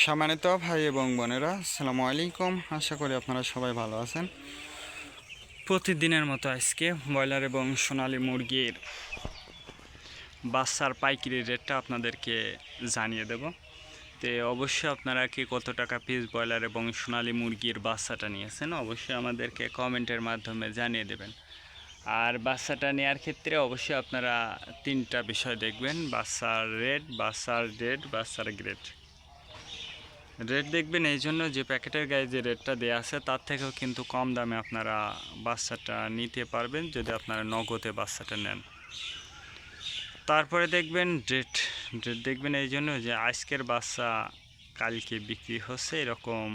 সম্মানিত ভাই এবং বোনেরা, আসসালামু আলাইকুম। আশা করি আপনারা সবাই ভালো আছেন। প্রতিদিনের মতো আজকে ব্রয়লার এবং সোনালী মুরগির বাচ্চার পাইকারি রেটটা আপনাদেরকে জানিয়ে দেব। তো অবশ্যই আপনারা কি কত টাকা পিস ব্রয়লার এবং সোনালী মুরগির বাচ্চাটা নিয়েছেন অবশ্যই আমাদেরকে কমেন্টের মাধ্যমে জানিয়ে দেবেন। আর বাচ্চাটা নেওয়ার ক্ষেত্রে অবশ্যই আপনারা তিনটা বিষয় দেখবেন: বাচ্চার রেট, বাচ্চার ডেট, বাচ্চার গ্রেড। রেট দেখবেন এই জন্য যে প্যাকেটের গায়ে যে রেটটা দেওয়া আছে তার থেকেও কিন্তু কম দামে আপনারা বাচ্চাটা নিতে পারবেন যদি আপনারা নগদে বাচ্চাটা নেন। তারপরে দেখবেন ডেট দেখবেন এই জন্য যে আজকের বাচ্চা কালকে বিক্রি হচ্ছে, এরকম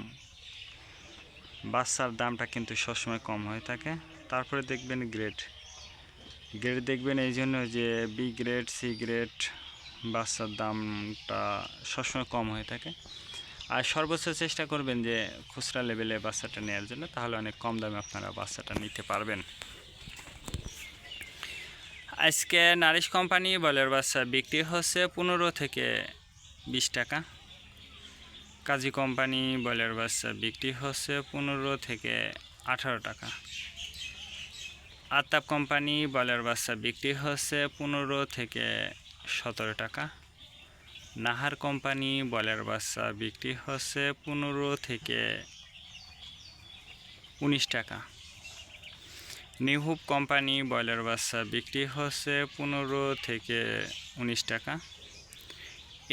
বাচ্চার দামটা কিন্তু সবসময় কম হয়ে থাকে। তারপরে দেখবেন গ্রেড দেখবেন এই জন্য যে বি গ্রেড, সি গ্রেড বাচ্চার দামটা সবসময় কম হয়ে থাকে। আর সর্বোচ্চ চেষ্টা করবেন যে খুচরা লেভেলে বাচ্চাটা নেওয়ার জন্য, তাহলে অনেক কম দামে আপনারা বাচ্চাটা নিতে পারবেন। আজকে নারিশ কোম্পানি ব্রয়লার বাচ্চা বিক্রি হচ্ছে 15 থেকে 20 টাকা। কাজী কোম্পানি ব্রয়লার বাচ্চা বিক্রি হচ্ছে 15 থেকে 18 টাকা। আতাপ কোম্পানি ব্রয়লার বাচ্চা বিক্রি হচ্ছে 15 থেকে 17 টাকা। নাহার কোম্পানি ব্রয়লার বাচ্চা বিক্রি হচ্ছে 15 থেকে 19 টাকা। নিহুব কোম্পানি ব্রয়লার বাচ্চা বিক্রি হচ্ছে 15 থেকে 19 টাকা।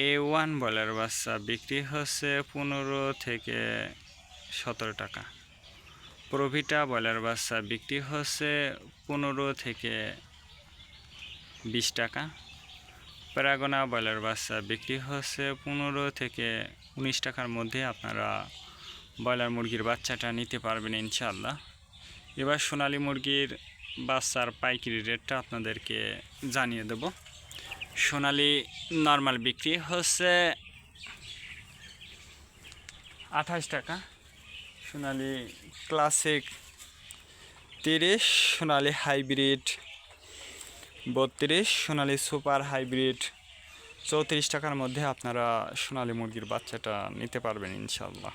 A1 ব্রয়লার বাচ্চা বিক্রি হচ্ছে 15 থেকে 17 টাকা। প্রভিটা ব্রয়লার বাচ্চা বিক্রি হচ্ছে 15 থেকে 20 টাকা। প্যারাগোনা ব্রয়লার বাচ্চা বিক্রি হচ্ছে 15 থেকে 19 টাকার মধ্যে আপনারা ব্রয়লার মুরগির বাচ্চাটা নিতে পারবেন ইনশাআল্লাহ। এবার সোনালী মুরগির বাচ্চার পাইকারি রেটটা আপনাদেরকে জানিয়ে দেব। সোনালী নর্মাল বিক্রি হচ্ছে 28 টাকা, সোনালী ক্লাসিক 30, সোনালী হাইব্রিড 32, সোনালী সুপার হাইব্রিড 34 টাকার মধ্যে আপনারা সোনালী মুরগির বাচ্চাটা নিতে পারবেন ইনশাআল্লাহ।